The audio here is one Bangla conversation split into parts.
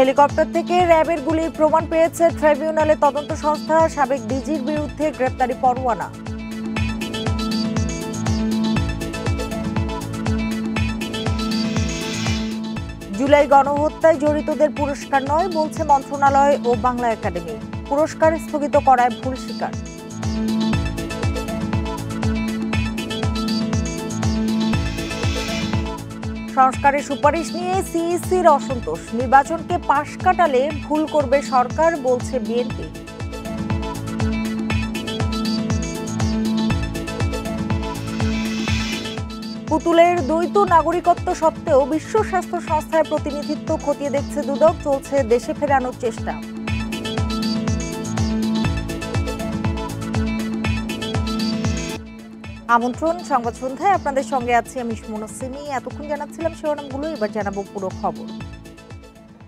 হেলিকপ্টার থেকে র্যাবের গুলির প্রমাণ পেয়েছে ট্রাইব্যুনালে তদন্ত সংস্থা। সাবেক ডিজির বিরুদ্ধে গ্রেপ্তারি পরোয়ানা। জুলাই গণহত্যায় জড়িতদের পুরস্কার নয় বলছে মন্ত্রণালয় ও বাংলা একাডেমি। পুরস্কার স্থগিত করায় ভুল স্বীকার। সংস্কারের সুপারিশ নিয়ে সিইসির অসন্তোষ। নির্বাচনকে পাশ কাটালে ভুল করবে সরকার বলছে বিএনপি। পুতুলের দ্বৈত নাগরিকত্ব সত্ত্বেও বিশ্ব স্বাস্থ্য সংস্থার প্রতিনিধিত্ব খতিয়ে দেখছে দুদক। চলছে দেশে ফেরানোর চেষ্টা। আমন্ত্রণ সংবাদ সন্ধ্যায়, আপনাদের সঙ্গে আছি আমি মনসিমি। এতক্ষণ জানাচ্ছিলাম শিরোনামগুলো, এবার জানাবো পুরো খবর।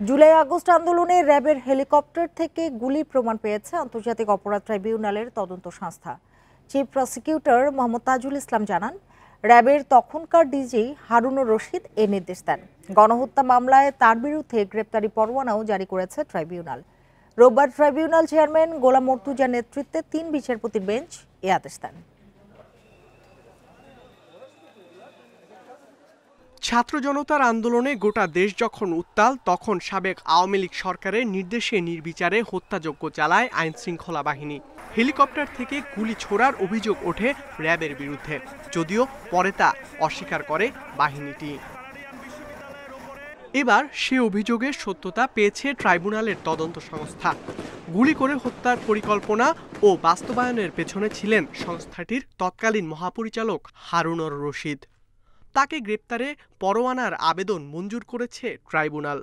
জুলাই আগস্ট আন্দোলনে র্যাবের হেলিকপ্টার থেকে গুলির প্রমাণ পেয়েছে আন্তর্জাতিক অপরাধ ট্রাইব্যুনালের তদন্ত সংস্থা। চিফ প্রসিকিউটর মোহাম্মদ তাজুল ইসলাম জানান, র্যাবের তখনকার ডিজি হারুনুর রশিদ এ নির্দেশ দেন। গণহত্যা মামলায় তার বিরুদ্ধে গ্রেপ্তারি পরোয়ানাও জারি করেছে ট্রাইব্যুনাল। রোববার ট্রাইব্যুনাল চেয়ারম্যান গোলাম মর্তুজার নেতৃত্বে ৩ বিচারপতির বেঞ্চ এ আদেশ দেন। ছাত্র জনতার আন্দোলনে গোটা দেশ যখন উত্তাল, তখন সাবেক আওয়ামী লীগ সরকারের নির্দেশে নির্বিচারে হত্যাযজ্ঞ চালায় আইন শৃঙ্খলা বাহিনী। হেলিকপ্টার থেকে গুলি ছোড়ার অভিযোগ ওঠে র্যাবের বিরুদ্ধে, যদিও পরে তা অস্বীকার করে বাহিনীটি। এবার সে অভিযোগের সত্যতা পেয়েছে ট্রাইব্যুনালের তদন্ত সংস্থা। গুলি করে হত্যার পরিকল্পনা ও বাস্তবায়নের পেছনে ছিলেন সংস্থাটির তৎকালীন মহাপরিচালক হারুনুর রশিদ। তাকে গ্রেপ্তারে পরোয়ানার আবেদন মঞ্জুর করেছে ট্রাইব্যুনাল।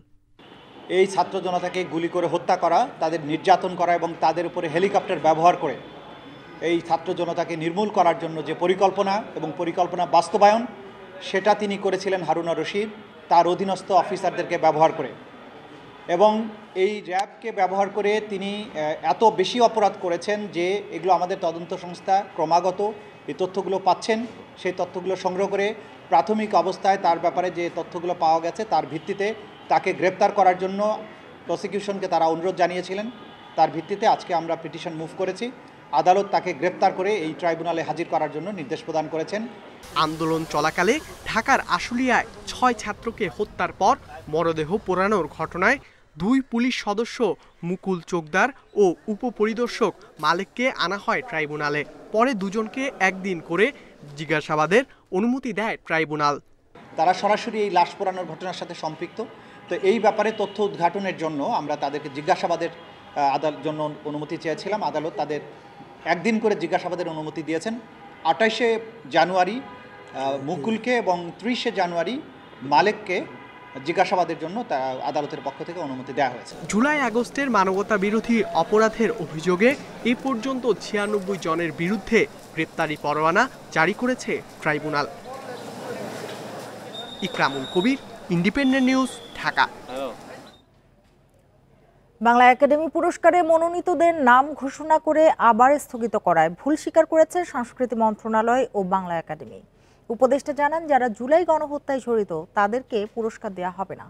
এই ছাত্র জনতাকে গুলি করে হত্যা করা, তাদের নির্যাতন করা এবং তাদের উপরে হেলিকপ্টার ব্যবহার করে এই ছাত্র জনতাকে নির্মূল করার জন্য যে পরিকল্পনা এবং পরিকল্পনা বাস্তবায়ন, সেটা তিনি করেছিলেন হারুনুর রশিদ তার অধীনস্থ অফিসারদেরকে ব্যবহার করে। এবং এই র্যাবকে ব্যবহার করে তিনি এত বেশি অপরাধ করেছেন যে এগুলো আমাদের তদন্ত সংস্থা ক্রমাগত এই তথ্যগুলো পাচ্ছেন। সেই তথ্যগুলো সংগ্রহ করে প্রাথমিক অবস্থায় তার ব্যাপারে যে তথ্যগুলো পাওয়া গেছে তার ভিত্তিতে তাকে গ্রেপ্তার করার জন্য প্রসিকিউশনকে তারা অনুরোধ জানিয়েছিলেন। তার ভিত্তিতে আজকে আমরা পিটিশন মুভ করেছি। আদালত তাকে গ্রেপ্তার করে এই ট্রাইব্যুনালে হাজির করার জন্য নির্দেশ প্রদান করেছেন। আন্দোলন চলাকালে ঢাকার আশুলিয়ায় ৬ ছাত্রকে হত্যার পর মরদেহ পোড়ানোর ঘটনায় 2 পুলিশ সদস্য মুকুল চোকদার ও উপপরিদর্শক মালেককে আনা হয় ট্রাইব্যুনালে। পরে দুজনকে একদিন করে জিজ্ঞাসাবাদের অনুমতি দেয় ট্রাইব্যুনাল। তারা সরাসরি এই লাশ পোড়ানোর ঘটনার সাথে সম্পৃক্ত। তো এই ব্যাপারে তথ্য উদ্ঘাটনের জন্য আমরা তাদেরকে জিজ্ঞাসাবাদের জন্য অনুমতি চেয়েছিলাম। আদালত তাদের একদিন করে জিজ্ঞাসাবাদের অনুমতি দিয়েছেন। 28শে জানুয়ারি মুকুলকে এবং 30শে জানুয়ারি মালেককে জিজ্ঞাসাবাদের জন্য আদালতের পক্ষ থেকে অনুমতি দেওয়া হয়েছে। জুলাই আগস্টের মানবতা বিরোধী অপরাধের অভিযোগে এ পর্যন্ত 96 জনের বিরুদ্ধে গ্রেপ্তারি পরোয়ানা জারি করেছে tribunal. Ikramul Kabir, independent news, Dhaka. Bangla academy পুরস্কারে মনোনীতদের নাম ঘোষণা করে আবার স্থগিত করায় ভুল স্বীকার করেছে সংস্কৃতি মন্ত্রণালয় ও বাংলা একাডেমি। উপদেষ্টা জানান, যারা জুলাই গণহত্যায় জড়িত তাদেরকে পুরস্কার দেওয়া হবে না।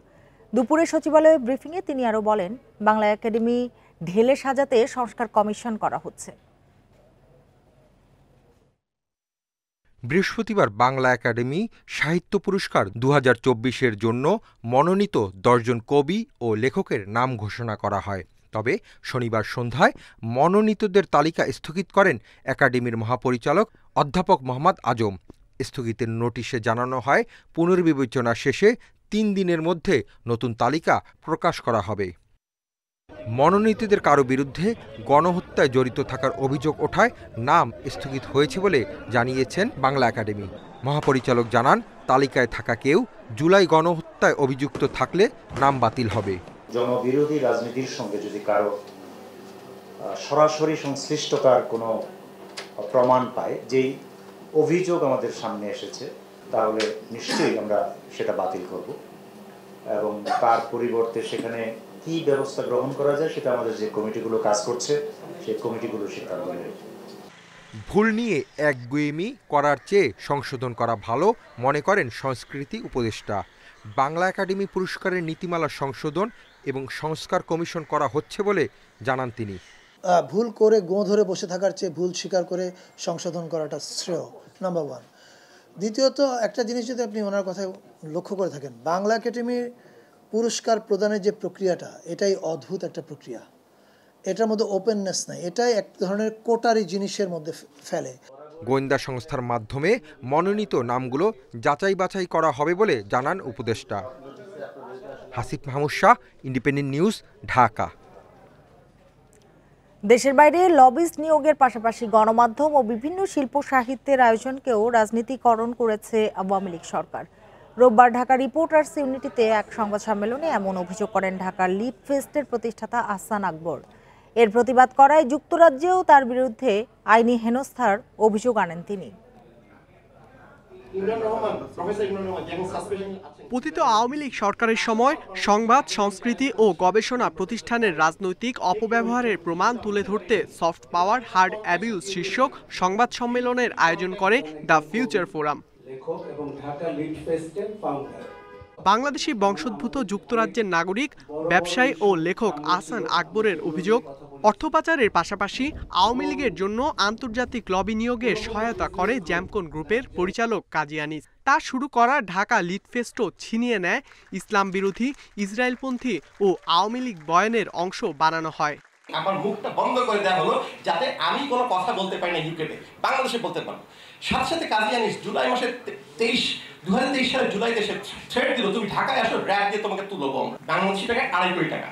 দুপুরে সচিবালয়ে ব্রিফিংয়ে তিনি আরও বলেন, বাংলা একাডেমি ঢেলে সাজাতে সংস্কার কমিশন করা হচ্ছে। বৃহস্পতিবার বাংলা একাডেমি সাহিত্য পুরস্কার 2024-এর জন্য মনোনীত 10 জন কবি ও লেখকের নাম ঘোষণা করা হয়। তবে শনিবার সন্ধ্যায় মনোনীতদের তালিকা স্থগিত করেন একাডেমির মহাপরিচালক অধ্যাপক মোহাম্মদ আজম। স্থগিতের নোটিশে জানানো হয়, পুনর্বিবেচনা শেষে 3 দিনের মধ্যে নতুন তালিকা প্রকাশ করা হবে। মনোনীতদের কারো বিরুদ্ধে গণহত্যায় জড়িত থাকার অভিযোগ ওঠায় নাম স্থগিত হয়েছে বলে জানিয়েছেন বাংলা একাডেমি। মহাপরিচালক জানান, তালিকায় থাকা কেউ জুলাই গণহত্যায় অভিযুক্ত থাকলে নাম বাতিল হবে। জনবিরোধী রাজনীতির সঙ্গে যদি কারো সরাসরি সংশ্লিষ্টতার কোনো প্রমাণ পায়, যেই অভিযোগ আমাদের সামনে এসেছে, তাহলে নিশ্চয়ই আমরা সেটা বাতিল করব এবং তার পরিবর্তে সেখানে কি ব্যবস্থা গ্রহণ করা যায় সেটা আমাদের যে কমিটিগুলো কাজ করছে সেই কমিটিগুলো সিদ্ধান্ত নেবে। ভুল নিয়ে একগুঁয়েমি করার চেয়ে সংশোধন করা ভালো মনে করেন সংস্কৃতি উপদেষ্টা। বাংলা একাডেমি পুরস্কারের নীতিমালা সংশোধন এবং সংস্কার কমিশন করা হচ্ছে বলে জানান তিনি। ভুল করে গোঁ ধরে বসে থাকার চেয়ে ভুল স্বীকার করে সংশোধন করাটা শ্রেয়, নাম্বার ওয়ান। দ্বিতীয়ত, একটা জিনিস যদি আপনি ওনার কথায় লক্ষ্য করে থাকেন, বাংলা একাডেমির পুরস্কার প্রদানের যে প্রক্রিয়াটা, এটাই অদ্ভুত একটা প্রক্রিয়া। এটার মধ্যে ওপেননেস নাই, এটাই এক ধরনের কোটারি জিনিসের মধ্যে ফেলে। গোয়েন্দা সংস্থার মাধ্যমে মনোনীত নামগুলো যাচাই বাছাই করা হবে বলে জানান উপদেষ্টা। Hasif Mahmud Shah, independent news, Dhaka. দেশের বাইরে লবিস্ট নিয়োগের পাশাপাশি গণমাধ্যম ও বিভিন্ন শিল্প সাহিত্যের আয়োজনকেও রাজনীতিকরণ করেছে আওয়ামী লীগ সরকার। রোববার ঢাকা রিপোর্টার্স ইউনিটিতে এক সংবাদ সম্মেলনে এমন অভিযোগ করেন ঢাকার লিপ ফেস্টের প্রতিষ্ঠাতা আহসান আকবর। এর প্রতিবাদ করায় যুক্তরাজ্যেও তার বিরুদ্ধে আইনি হেনস্থার অভিযোগ আনেন তিনি। পতিত আওয়ামী লীগ সরকারের সময় সংবাদ, সংস্কৃতি ও গবেষণা প্রতিষ্ঠানের রাজনৈতিক অপব্যবহারের প্রমাণ তুলে ধরতে সফট পাওয়ার হার্ড অ্যাবিউজ শীর্ষক সংবাদ সম্মেলনের আয়োজন করে দ্য ফিউচার ফোরাম। বাংলাদেশি বংশোদ্ভূত যুক্তরাজ্যের নাগরিক, ব্যবসায়ী ও লেখক আহসান আকবরের অভিযোগ, অর্থ পাচারের পাশাপাশি আওয়ামী লীগের জন্য আন্তর্জাতিক লবি নিয়োগে সহায়তা করে জ্যামকন গ্রুপের পরিচালক কাজী আনিস। তার শুরু করা ঢাকা লিট ফেস্টও ছিনিয়ে নেয় ইসলাম বিরোধী, ইসরায়েলপন্থী ও আওয়ামী লীগ বয়ানের অংশ বানানো হয়। আমার মুখটা বন্ধ করে দেওয়া হলো যাতে আমি কোনো কথা বলতে পারি না ইউকেতে, বাংলাদেশে বলতে পারবো। সাথে সাথে কাজী আনিস জুলাই মাসের 2023 সালের জুলাইতে সে থ্রেট দিল, তুমি ঢাকায় আসো, র্যাব দিয়ে তোমাকে তুলবো আমরা। বাংলাদেশি টাকা 2.5 কোটি টাকা,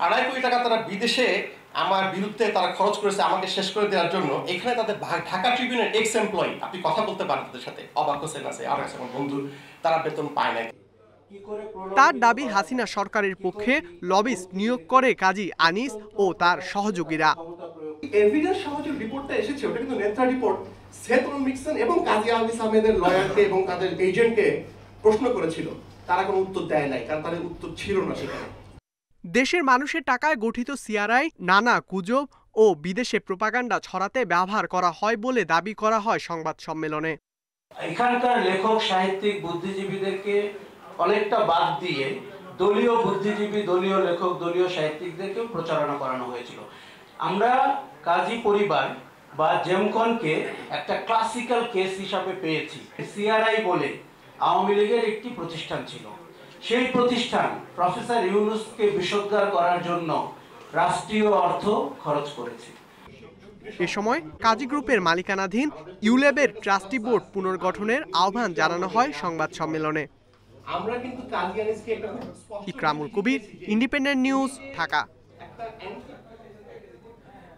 2.5 কোটি টাকা তারা বিদেশে আমার বিরুদ্ধে তারা খরচ করেছে আমাকে শেষ করে দেওয়ার জন্য। এখানে তাদের ঢাকা ট্রিবিউনের এক্স এমপ্লয়ি, আপনি কথা বলতে পারেন তাদের সাথে, অবাক হোসেন আছে, আর আছে আমার বন্ধু, তারা বেতন পায় না। তার দাবি, হাসিনা সরকারের পক্ষে লবিস্ট নিয়োগ করে কাজী আনিস ও তার সহযোগীরা। এভিডেন্স সহযোগ রিপোর্টটা এসেছে, ওটা কিন্তু নেত্রা রিপোর্ট। সেথ মিক্সন এবং কাজী আনিস আহমেদের লয়ারকে এবং তাদের এজেন্টকে প্রশ্ন করেছিল, তারা কোনো উত্তর দেয় নাই, কারণ তাদের উত্তর ছিল না সেখানে। দেশের মানুষের টাকায় গঠিত সিআরআই নানা গুজব ও বিদেশে প্রোপাগান্ডা ছড়াতে ব্যবহার করা হয় বলে দাবি করা হয় সংবাদ সম্মেলনে। এখানকার লেখক, সাহিত্যিক, বুদ্ধিজীবীদেরকে অনেকটা বাদ দিয়ে দলীয় বুদ্ধিজীবী, দলীয় লেখক, দলীয় সাহিত্যিকদেরকেও প্রচারণা করানো হয়েছিল। আমরা কাজী পরিবার বা জেমকনকে একটা ক্লাসিক্যাল কেস হিসাবে পেয়েছি। সিআরআই বলে আওয়ামী লীগের একটি প্রতিষ্ঠান ছিল, সেই প্রতিষ্ঠান প্রফেসর ইউনুসকে বিষোদ্গার করার জন্য রাষ্ট্রীয় অর্থ খরচ করেছে। এ সময় কাজী গ্রুপের মালিকানাধীন ইউলেবের ট্রাস্টি বোর্ড পুনর্গঠনের আহ্বান জানানো হয় সংবাদ সম্মেলনে। আমরা কিন্তু কাজী আনিসকে একটা ইকরামুল কবির, ইন্ডিপেন্ডেন্ট নিউজ, ঢাকা।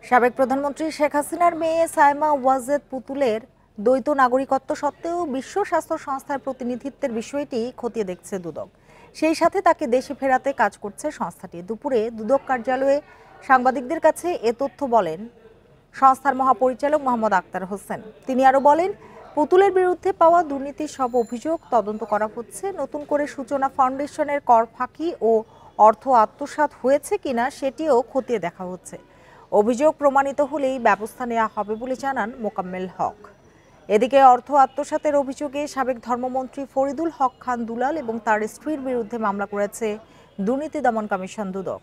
সাবেক প্রধানমন্ত্রী শেখ হাসিনার মেয়ে সাইমা ওয়াজেদ পুতুলের দ্বৈত নাগরিকত্ব সত্ত্বেও বিশ্ব স্বাস্থ্য সংস্থার প্রতিনিধিত্বের বিষয়টি খতিয়ে দেখছে দুদক। সেই সাথে তাকে দেশে ফেরাতে কাজ করছে সংস্থাটি। দুপুরে দুদক কার্যালয়ে সাংবাদিকদের কাছে এ তথ্য বলেন সংস্থার মহাপরিচালক মোহাম্মদ আক্তার হোসেন। তিনি আরও বলেন, পুতুলের বিরুদ্ধে পাওয়া দুর্নীতির সব অভিযোগ তদন্ত করা হচ্ছে। নতুন করে সূচনা ফাউন্ডেশনের কর ফাঁকি ও অর্থ আত্মসাৎ হয়েছে কিনা সেটিও খতিয়ে দেখা হচ্ছে। অভিযোগ প্রমাণিত হলেই ব্যবস্থা নেওয়া হবে বলে জানান মোকাম্মেল হক। এদিকে অর্থ আত্মসাতের অভিযোগে সাবেক ধর্মমন্ত্রী ফরিদুল হক খান দুলাল এবং তার স্ত্রীর বিরুদ্ধে মামলা করেছে দুর্নীতি দমন কমিশন দুদক।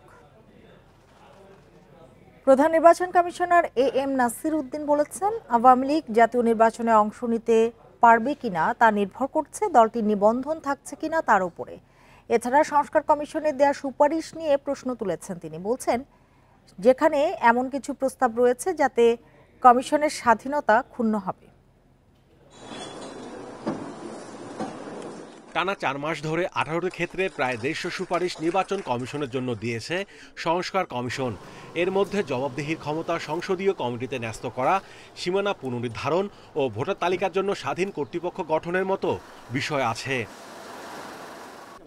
প্রধান নির্বাচন কমিশনার AM নাসির উদ্দিন বলেছেন, আওয়ামী লীগ জাতীয় নির্বাচনে অংশ নিতে পারবে কিনা তা নির্ভর করছে দলটির নিবন্ধন থাকছে কিনা তার উপরে। এছাড়া সংস্কার কমিশনের দেওয়া সুপারিশ নিয়ে প্রশ্ন তুলেছেন তিনি। বলছেন, যেখানে এমন কিছু প্রস্তাব রয়েছে যাতে কমিশনের স্বাধীনতা ক্ষুণ্ণ হবে। টানা 4 মাস ধরে 18টি ক্ষেত্রে প্রায় 150 সুপারিশ নির্বাচন কমিশনের জন্য দিয়েছে সংস্কার কমিশন। এর মধ্যে জবাবদিহির ক্ষমতা সংসদীয় কমিটিতে ন্যস্ত করা, সীমানা পুনর্নির্ধারণ ও ভোটার তালিকার জন্য স্বাধীন কর্তৃপক্ষ গঠনের মতো বিষয় আছে।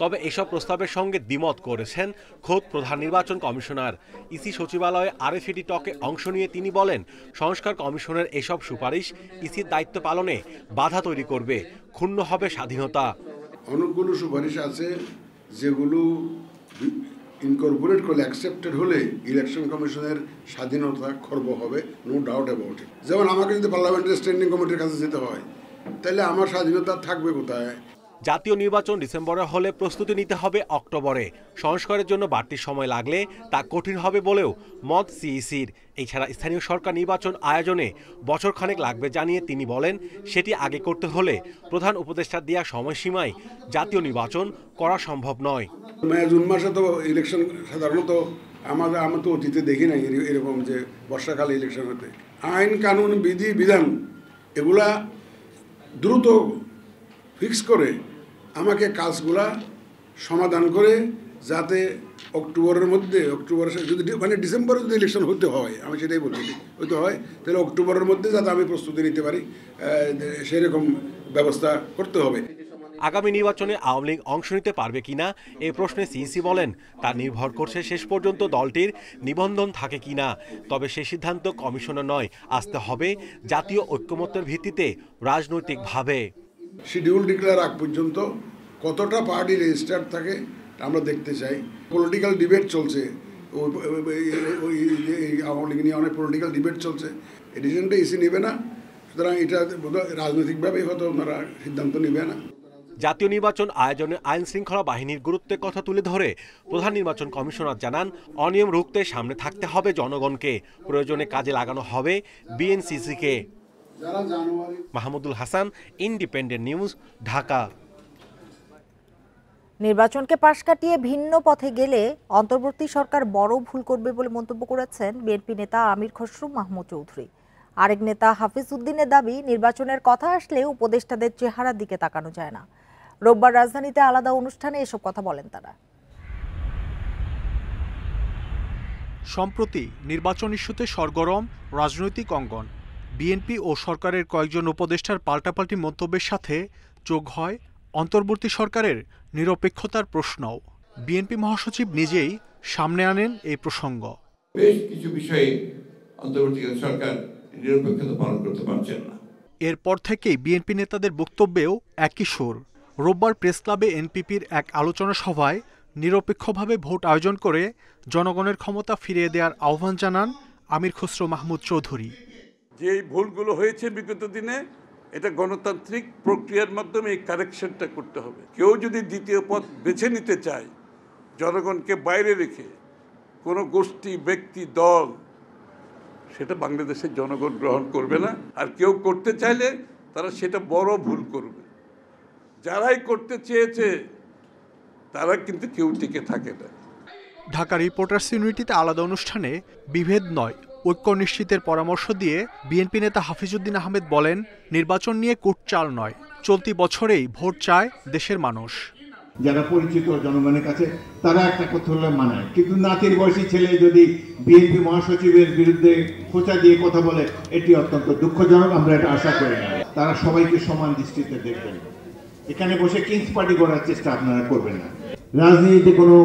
তবে এসব প্রস্তাবের সঙ্গে দ্বিমত করেছেন খোদ প্রধান নির্বাচন কমিশনার। ইসি সচিবালয়ে RFID টকে অংশ নিয়ে তিনি বলেন, সংস্কার কমিশনের এসব সুপারিশ ইসির দায়িত্ব পালনে বাধা তৈরি করবে, ক্ষুণ্ণ হবে স্বাধীনতা। অনেকগুলো সুপারিশ আছে যেগুলো ইনকর্পোরেট করলে, অ্যাকসেপ্টেড হলে ইলেকশন কমিশনের স্বাধীনতা খর্ব হবে, নো ডাউট অ্যাবাউট ইট। যেমন আমাকে যদি পার্লামেন্টারি স্ট্যান্ডিং কমিটির কাছে যেতে হয়, তাহলে আমার স্বাধীনতা থাকবে কোথায়? জাতীয় নির্বাচন ডিসেম্বরে হলে প্রস্তুতি নিতে হবে অক্টোবরে। সংস্কারের জন্য বাড়তি সময় লাগলে তা কঠিন হবে বলেও মত সিইসির। এছাড়া স্থানীয় সরকার নির্বাচন আয়োজনে বছরখানেক লাগবে জানিয়ে তিনি বলেন, সেটি আগে করতে হলে প্রধান উপদেষ্টার দেওয়া সময়সীমায় জাতীয় নির্বাচন করা সম্ভব নয়। জুন মাসে তো ইলেকশন সাধারণত আমরা তো অতীতে দেখি নাই এরকম যে বর্ষাকালে ইলেকশন হতে। আইন কানুন বিধি বিধান এগুলা দ্রুত ফিক্স করে আমাকে কাজগুলা সমাধান করে যাতে অক্টোবরের যদি মানে ডিসেম্বরে যদি ইলেকশন হতে হয়, আমি সেটাই বলছি, হতে হয় তাহলে অক্টোবরের মধ্যে যাতে আমি প্রস্তুতি নিতে পারি সেরকম ব্যবস্থা করতে হবে। আগামী নির্বাচনে আওয়ামী লীগ অংশ নিতে পারবে কিনা এই প্রশ্নে সিইসি বলেন, তা নির্ভর করছে শেষ পর্যন্ত দলটির নিবন্ধন থাকে কিনা। তবে সে সিদ্ধান্ত কমিশনের নয়, আসতে হবে জাতীয় ঐক্যমত্যের ভিত্তিতে রাজনৈতিকভাবে। শিডিউল ডিক্লেয়ার আগ পর্যন্ত কতটা পার্টি রেজিস্টার্ড থাকে আমরা দেখতে চাই। পলিটিক্যাল ডিবেট চলছে, ওই আওয়ামী লীগ নিয়ে অনেক পলিটিক্যাল ডিবেট চলছে, এই ডিসিশনটা ইসি নেবে না, সুতরাং এটা রাজনৈতিকভাবেই হয়তো ওনারা সিদ্ধান্ত নেবে না। জাতীয় নির্বাচন আয়োজনে আইন শৃঙ্খলা বাহিনীর গুরুত্বের কথা তুলে ধরে প্রধান নির্বাচন কমিশনার জানান, অনিয়ম রুখতে সামনে থাকতে হবে জনগণকে, প্রয়োজনে কাজে লাগানো হবে বিএনসিসিকে। Mahmudul Hasan, independent news, Dhaka. নির্বাচনকে পাশ কাটিয়ে ভিন্ন পথে গেলে অন্তর্বর্তী সরকার বড় ভুল করবে বলে মন্তব্য করেছেন বিএনপি নেতা আমির খসরু মাহমুদ চৌধুরী। আরেক নেতা হাফিজ উদ্দিনের দাবি, নির্বাচনের কথা আসলে উপদেষ্টাদের চেহারার দিকে তাকানো যায় না। রোববার রাজধানীতে আলাদা অনুষ্ঠানে এসব কথা বলেন তারা। সম্প্রতি নির্বাচন ইস্যুতে সরগরম রাজনৈতিক অঙ্গন। বিএনপি ও সরকারের কয়েকজন উপদেষ্টার পাল্টাপাল্টি মন্তব্যের সাথে যোগ হয় অন্তর্বর্তী সরকারের নিরপেক্ষতার প্রশ্নও। বিএনপি মহাসচিব নিজেই সামনে আনেন এই প্রসঙ্গ। বেশ কিছু বিষয়ে অন্তর্বর্তী সরকার নিরপেক্ষতা পালন করতে পারছেন না। এরপর থেকেই বিএনপি নেতাদের বক্তব্যেও একই সুর। রোববার প্রেস ক্লাবে এনপিপির এক আলোচনা সভায় নিরপেক্ষভাবে ভোট আয়োজন করে জনগণের ক্ষমতা ফিরিয়ে দেওয়ার আহ্বান জানান আমির খসরু মাহমুদ চৌধুরী। যে ভুলগুলো হয়েছে বিগত দিনে, এটা গণতান্ত্রিক প্রক্রিয়ার মাধ্যমে এই কারেকশনটা করতে হবে। কেউ যদি দ্বিতীয় পথ বেছে নিতে চায়, জনগণকে বাইরে রেখে কোনো গোষ্ঠী, ব্যক্তি, দল, সেটা বাংলাদেশের জনগণ গ্রহণ করবে না। আর কেউ করতে চাইলে তারা সেটা বড় ভুল করবে। যারাই করতে চেয়েছে তারা কিন্তু কেউ টিকে থাকে না। ঢাকা রিপোর্টার্স ইউনিটিতে আলাদা অনুষ্ঠানে বিভেদ নয়, ঐক্য নিশ্চিতের পরামর্শ দিয়ে বিএনপি নেতা হাফিজ উদ্দিন আহমেদ বলেন, নির্বাচন নিয়ে কুটচাল নয়, চলতি বছরেই ভোট চায় দেশের মানুষ। যারা পরিচিত জনগণের কাছে তারা একটা কথা হলে মানায়, কিন্তু নাতির বয়সী ছেলে যদি বিএনপি মহাসচিবের বিরুদ্ধে খোঁচা দিয়ে কথা বলে, এটি অত্যন্ত দুঃখজনক। আমরা এটা আশা করি না তারা সবাইকে সমান দৃষ্টিতে দেখবেন। এখানে বসে কিংস পার্টি করার চেষ্টা আপনারা করবেন না, রাজনীতিতে কোনো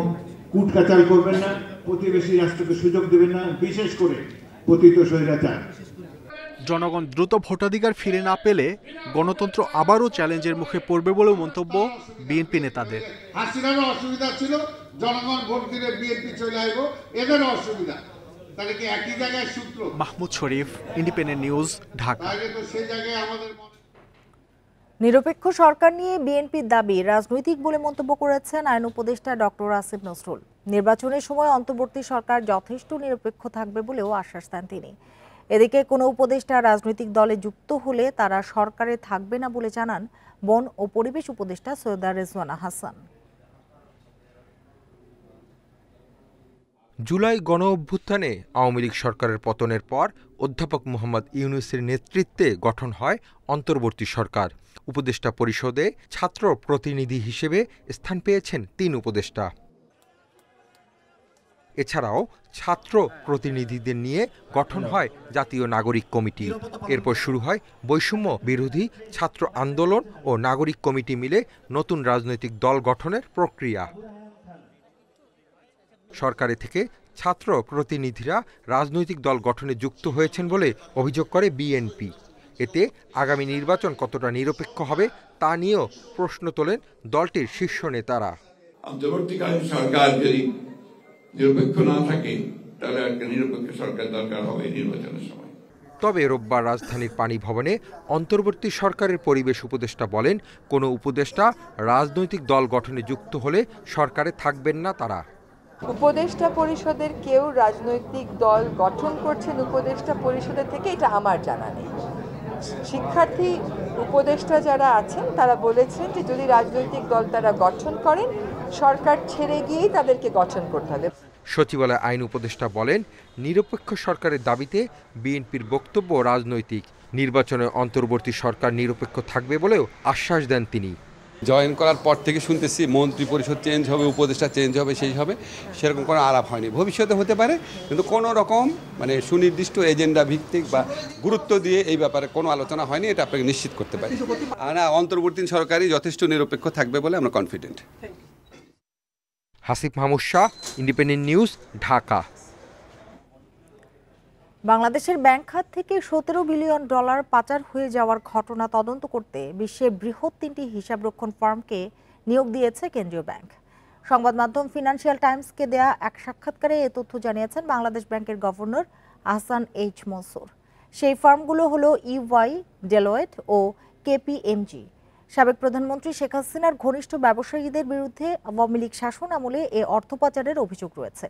কুটকাচাল করবেন না, প্রতিবেশী রাষ্ট্রকে সুযোগ দেবেন না, বিশেষ করে পতিত স্বৈরাচার। জনগণ দ্রুত ভোটাধিকার ফিরে না পেলে গণতন্ত্র আবারও চ্যালেঞ্জের মুখে পড়বে বলেও মন্তব্য বিএনপি নেতাদের। হাসিনারও অসুবিধা ছিল, জনগণ ভোট দিলে বিএনপি চলে আসবো, এদেরও অসুবিধা, তাহলে কি একই জায়গায় সূত্র? মাহমুদ শরীফ, ইন্ডিপেন্ডেন্ট নিউজ, ঢাকা। সেই জায়গায় আমাদের নিরপেক্ষ সরকার নিয়ে বিএনপির দাবি রাজনৈতিক বলে মন্তব্য করেছেন আইন উপদেষ্টা ডক্টর আসিফ নজরুল। নির্বাচনের সময় অন্তর্বর্তী সরকার যথেষ্ট নিরপেক্ষ থাকবে বলেও আশ্বাস দেন তিনি। এদিকে কোনো উপদেষ্টা রাজনৈতিক দলে যুক্ত হলে তারা সরকারে থাকবে না বলে জানান বন ও পরিবেশ উপদেষ্টা সৈয়দা রেজওয়ানা হাসান। জুলাই গণ অভ্যুত্থানে আওয়ামী লীগ সরকারের পতনের পর অধ্যাপক মোহাম্মদ ইউনূসের নেতৃত্বে গঠন হয় অন্তর্বর্তী সরকার। উপদেষ্টা পরিষদে ছাত্র প্রতিনিধি হিসেবে স্থান পেয়েছেন ৩ উপদেষ্টা। এছাড়াও ছাত্র প্রতিনিধিদের নিয়ে গঠন হয় জাতীয় নাগরিক কমিটি। এরপর শুরু হয় বৈষম্য বিরোধী ছাত্র আন্দোলন ও নাগরিক কমিটি মিলে নতুন রাজনৈতিক দল গঠনের প্রক্রিয়া। সরকারে থেকে ছাত্র প্রতিনিধিরা রাজনৈতিক দল গঠনে যুক্ত হয়েছেন বলে অভিযোগ করে বিএনপি। এতে আগামী নির্বাচন কতটা নিরপেক্ষ হবে তা নিয়েও প্রশ্ন তোলেন দলটির শীর্ষ নেতারা। অন্তর্বর্তীকালীন সরকার যদি নিরপেক্ষ না থাকে, তাহলে একটা নিরপেক্ষ সরকার দরকার হবে নির্বাচনের সময়। তবে রোববার রাজধানীর পানি ভবনে অন্তর্বর্তী সরকারের পরিবেশ উপদেষ্টা বলেন, কোনো উপদেষ্টা রাজনৈতিক দল গঠনে যুক্ত হলে সরকারে থাকবেন না তারা। উপদেষ্টা পরিষদের কেউ রাজনৈতিক দল গঠন করছেন উপদেষ্টা পরিষদের থেকে, এটা আমার জানা নেই। শিক্ষার্থী উপদেষ্টা যারা আছেন তারা বলেছেন যে যদি রাজনৈতিক দল তারা গঠন করেন, সরকার ছেড়ে গিয়েই তাদেরকে গঠন করতে হবে। সচিবালয় আইন উপদেষ্টা বলেন, নিরপেক্ষ সরকারের দাবিতে বিএনপির বক্তব্য রাজনৈতিক। নির্বাচনে অন্তর্বর্তী সরকার নিরপেক্ষ থাকবে বলেও আশ্বাস দেন তিনি। জয়েন করার পর থেকে শুনতেছি মন্ত্রী পরিষদ চেঞ্জ হবে, উপদেষ্টা চেঞ্জ হবে, সেই হবে, সেরকম কোনো আলাপ হয়নি। ভবিষ্যতে হতে পারে, কিন্তু কোনো রকম সুনির্দিষ্ট এজেন্ডা ভিত্তিক বা গুরুত্ব দিয়ে এই ব্যাপারে কোনো আলোচনা হয়নি, এটা আপনাকে নিশ্চিত করতে পারি। না, অন্তর্বর্তী সরকারই যথেষ্ট নিরপেক্ষ থাকবে বলে আমরা confident. Hasif Mahmud Shah, independent news, Dhaka. বাংলাদেশের ব্যাংক খাত থেকে $17 বিলিয়ন পাচার হয়ে যাওয়ার ঘটনা তদন্ত করতে বিশ্বের বৃহৎ 3টি হিসাবরক্ষণ ফার্মকে নিয়োগ দিয়েছে কেন্দ্রীয় ব্যাংক। সংবাদ মাধ্যম ফিনান্সিয়াল টাইমসকে দেয়া এক সাক্ষাৎকারে এ তথ্য জানিয়েছেন বাংলাদেশ ব্যাংকের গভর্নর আহসান এইচ মনসুর। সেই ফার্মগুলো হলো EY, ডেলয়েট ও KPMG। সাবেক প্রধানমন্ত্রী শেখ হাসিনার ঘনিষ্ঠ ব্যবসায়ীদের বিরুদ্ধে আওয়ামী লীগ শাসন আমলে এ অর্থ পাচারের অভিযোগ রয়েছে।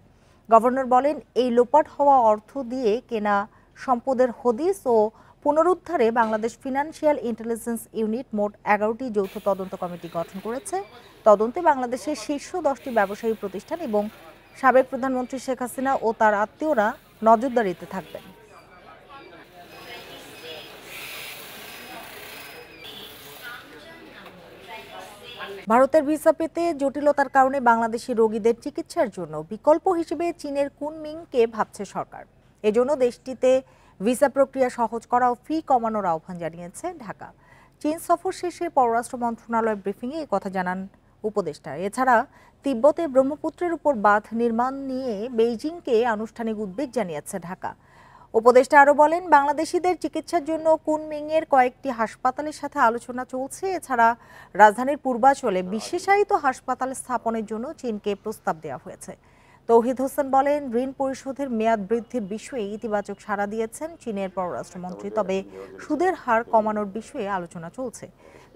গভর্নর বলেন, এই লোপাট হওয়া অর্থ দিয়ে কেনা সম্পদের হদিস ও পুনরুদ্ধারে বাংলাদেশ ফিনান্সিয়াল ইন্টেলিজেন্স ইউনিট মোট 11টি যৌথ তদন্ত কমিটি গঠন করেছে। তদন্তে বাংলাদেশের শীর্ষ 10টি ব্যবসায়ী প্রতিষ্ঠান এবং সাবেক প্রধানমন্ত্রী শেখ হাসিনা ও তার আত্মীয়রা নজরদারিতে থাকবেন। ভারতের ভিসা পেতে জটিলতার কারণে বাংলাদেশি রোগীদের চিকিৎসার জন্য বিকল্প হিসেবে চীনের কুনমিংকে ভাবছে সরকার। এজন্য দেশটিতে ভিসা প্রক্রিয়া সহজ করা ও ফি কমানোর আহ্বান জানিয়েছে ঢাকা। চীন সফর শেষে পররাষ্ট্র মন্ত্রণালয় ব্রিফিংয়ে এই কথা জানান উপদেষ্টা। এছাড়া তিব্বতে ব্রহ্মপুত্রের উপর বাঁধ নির্মাণ নিয়ে বেইজিংকে আনুষ্ঠানিক উদ্বেগ জানিয়েছে ঢাকা। উপদেষ্টা আরও বলেন, বাংলাদেশিদের চিকিৎসার জন্য কুনমিংয়ের কয়েকটি হাসপাতালের সাথে আলোচনা চলছে। এছাড়া রাজধানীর পূর্বাঞ্চলে বিশেষায়িত হাসপাতাল স্থাপনের জন্য চীনকে প্রস্তাব দেওয়া হয়েছে। তৌহিদ হোসেন বলেন, ঋণ পরিশোধের মেয়াদ বৃদ্ধির বিষয়ে ইতিবাচক সাড়া দিয়েছেন চীনের পররাষ্ট্রমন্ত্রী, তবে সুদের হার কমানোর বিষয়ে আলোচনা চলছে।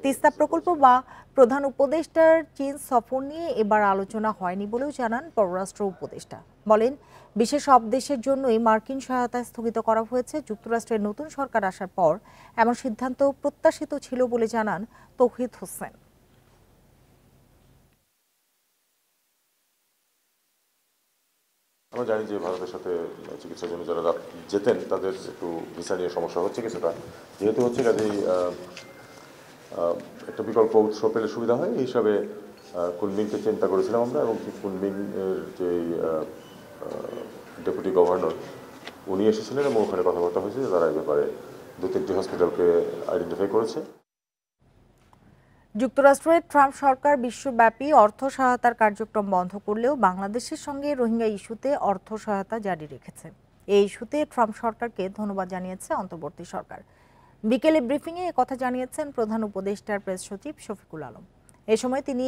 তিস্তা প্রকল্প বা প্রধান উপদেষ্টার চীন সফর নিয়ে এবার আলোচনা হয়নি বলেও জানান পররাষ্ট্র উপদেষ্টা। বলেন, বিশ্বের সব দেশের জন্যই মার্কিন সহায়তা স্থগিত করা হয়েছে। যুক্তরাষ্ট্রের নতুন সরকার আসার পর এমন সিদ্ধান্ত প্রত্যাশিত ছিল বলে জানান তৌহিদ হোসেন। আমরা জানি যে ভারতের সাথে চিকিৎসার জন্য যারা যেতেন তাদের একটু ভিসা নিয়ে সমস্যা হচ্ছে কিছুটা, যেহেতু হচ্ছে কাজেই একটা বিকল্প উৎস পেলে সুবিধা হয় এই হিসাবে কুনমিংকে চিন্তা করেছিলাম আমরা। এবং কুনমিং এর যে ডেপুটি গভর্নর উনি এসেছিলেন এবং ওখানে কথাবার্তা হয়েছে যে তারা এই ব্যাপারে 2-3টি হসপিটালকে আইডেন্টিফাই করেছে। যুক্তরাষ্ট্রের ট্রাম্প সরকার বিশ্বব্যাপী অর্থ সহায়তার কার্যক্রম বন্ধ করলেও বাংলাদেশের সঙ্গে রোহিঙ্গা ইস্যুতে অর্থ সহায়তা জারি রেখেছে। এই ইস্যুতে ট্রাম্প সরকারকে ধন্যবাদ জানিয়েছে অন্তর্বর্তী সরকার। বিকেলে ব্রিফিংয়ে কথা জানিয়েছেন প্রধান উপদেষ্টার প্রেস সচিব শফিকুল আলম। এ সময় তিনি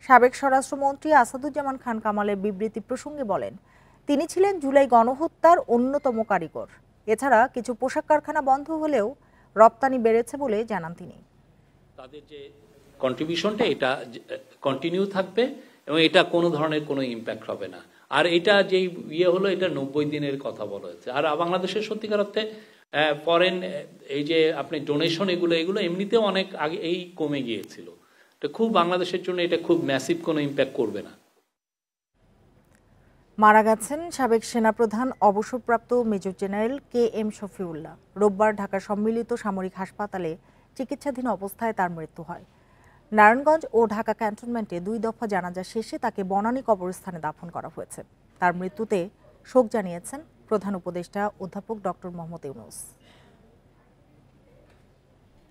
সাবেক স্বরাষ্ট্রমন্ত্রী আসাদুজ্জামান খান কামালের বিবৃতি প্রসঙ্গে বলেন, তিনি ছিলেন জুলাই গণহত্যার অন্যতম কারিগর। এছাড়া কিছু পোশাক কারখানা বন্ধ হলেও রপ্তানি বেড়েছে বলে জানান তিনি। তাদের যে কন্ট্রিবিউশনটা এটা কন্টিনিউ থাকবে এবং এটা কোনো ধরনের কোনো ইম্প্যাক্ট হবে না। আর এটা যেই হলো এটা 90 দিনের কথা বলা হয়েছে। আর বাংলাদেশের সত্যিকার অর্থে ফরেন এই যে আপনি ডোনেশন এগুলো এমনিতেও অনেক আগে এই কমে গিয়েছিল। এটা খুব বাংলাদেশের জন্য এটা খুব ম্যাসিভ কোনো ইম্প্যাক্ট করবে না। মারা গেছেন সাবেক সেনাপ্রধান অবসরপ্রাপ্ত মেজর জেনারেল KM শফিউল্লাহ। রোববার ঢাকা সম্মিলিত সামরিক হাসপাতালে চিকিৎসাধীন অবস্থায় তার মৃত্যু হয়। নারায়ণগঞ্জ ও ঢাকা ক্যান্টনমেন্টে 2 দফা জানাজা শেষে তাকে বনানী কবরস্থানে দাফন করা হয়েছে। তার মৃত্যুতে শোক জানিয়েছেন প্রধান উপদেষ্টা অধ্যাপক ডক্টর মোহাম্মদ ইউনূস।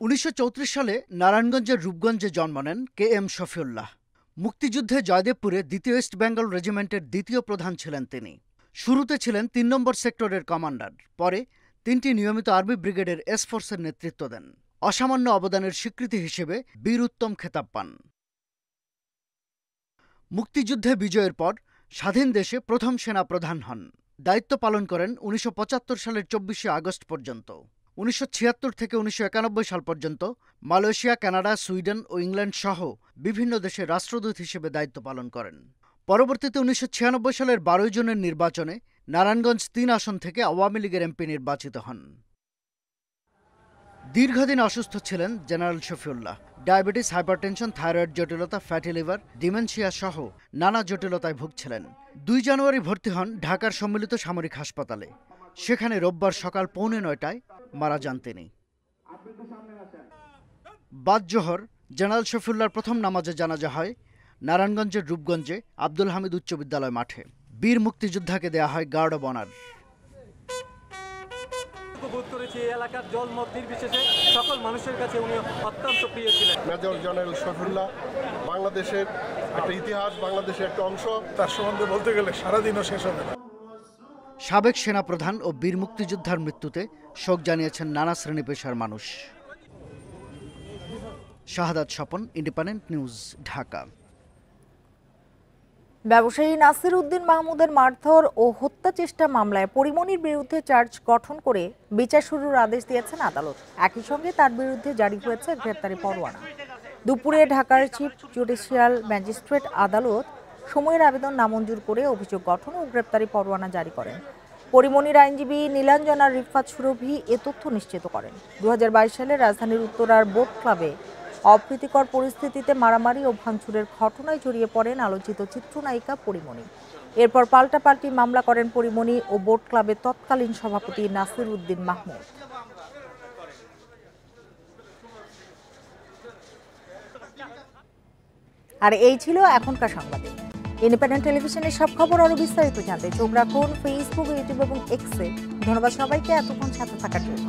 1934 সালে নারায়ণগঞ্জের রূপগঞ্জে জন্ম নেন KM শফিউল্লাহ। মুক্তিযুদ্ধে জয়দেবপুরে 2য় ইস্ট বেঙ্গল রেজিমেন্টের 2য় প্রধান ছিলেন তিনি। শুরুতে ছিলেন 3 নম্বর সেক্টরের কমান্ডার, পরে 3টি নিয়মিত আর্মি ব্রিগেডের এস ফোর্সের নেতৃত্ব দেন। অসামান্য অবদানের স্বীকৃতি হিসেবে বীর উত্তম খেতাব পান। মুক্তিযুদ্ধে বিজয়ের পর স্বাধীন দেশে প্রথম সেনা প্রধান হন। দায়িত্ব পালন করেন 1975 সালের 24শে আগস্ট পর্যন্ত। 1976 থেকে 1991 সাল পর্যন্ত মালয়েশিয়া, কানাডা, সুইডেন ও ইংল্যান্ড সহ বিভিন্ন দেশে রাষ্ট্রদূত হিসেবে দায়িত্ব পালন করেন। পরবর্তীতে 1996 সালের 12 জুনের নির্বাচনে নারায়ণগঞ্জ 3 আসন থেকে আওয়ামী লীগের এমপি নির্বাচিত হন। দীর্ঘদিন অসুস্থ ছিলেন general Shafiullah. Diabetes, hypertension, thyroid জটিলতা, ফ্যাটি লিভার, ডিমেনশিয়া সহ নানা জটিলতায় ভুগছিলেন। 2 জানুয়ারি ভর্তি হন ঢাকার সম্মিলিত সামরিক হাসপাতালে। সেখানে রোববার সকাল 8:45টায় মারা যান তিনি। বাদ জোহর জেনারেল শফিউল্লাহর প্রথম নামাজে জানাজা হয় নারায়ণগঞ্জের রূপগঞ্জে আব্দুল হামিদ উচ্চ বিদ্যালয় মাঠে। বীর মুক্তিযোদ্ধাকে দেয়া হয় গার্ড অব অনার। বোধ করেছি এই এলাকার জলমত নির্বিশেষে সকল মানুষের কাছে উনি অত্যন্ত প্রিয় ছিলেন। মেজর জেনারেল শফিউল্লাহ বাংলাদেশের একটা ইতিহাস, বাংলাদেশের একটা অংশ। তার সম্বন্ধে বলতে গেলে সারাদিনও শেষ হবে না। সাবেক সেনাপ্রধান ও বীর মুক্তিযোদ্ধার মৃত্যুতে শোক জানিয়েছেন নানা শ্রেণী পেশার মানুষ। শাহাদাত স্বপন, ইন্ডিপেন্ডেন্ট নিউজ, ঢাকা। ব্যবসায়ী নাসির উদ্দিন মাহমুদের মারধর ও হত্যা চেষ্টা মামলায় পরিমণির বিরুদ্ধে চার্জ গঠন করে বিচার শুরুর আদেশ দিয়েছেন আদালত। একই সঙ্গে তার বিরুদ্ধে জারি হয়েছে গ্রেপ্তারি পরোয়ানা। দুপুরে ঢাকার চিফ জুডিশিয়াল ম্যাজিস্ট্রেট আদালত সময়ের আবেদন নামঞ্জুর করে অভিযোগ গঠন ও গ্রেপ্তারি পরোয়ানা জারি করেন। পরিমণির আইনজীবী নীলাঞ্জনা রিফাত সুরভি এ তথ্য নিশ্চিত করেন। 2022 সালে রাজধানীর উত্তরার বোট ক্লাবে অপ্রীতিকর পরিস্থিতিতে মারামারি ও ভাঙচুরের ঘটনায় জড়িয়ে পড়েন আলোচিত চিত্রনায়িকা পরিমণি। এরপর পাল্টাপাল্টি মামলা করেন পরিমণি ও বোট ক্লাবের তৎকালীন সভাপতি নাসির উদ্দিন মাহমুদ। আর এই ছিল এখনকার সংবাদে। ইন্ডিপেন্ডেন্ট টেলিভিশনের সব খবর আরো বিস্তারিত জানতে চোখ রাখুন ফেসবুক, ইউটিউব এবং এক্সে। ধন্যবাদ সবাইকে এতক্ষণ সাথে থাকার জন্য।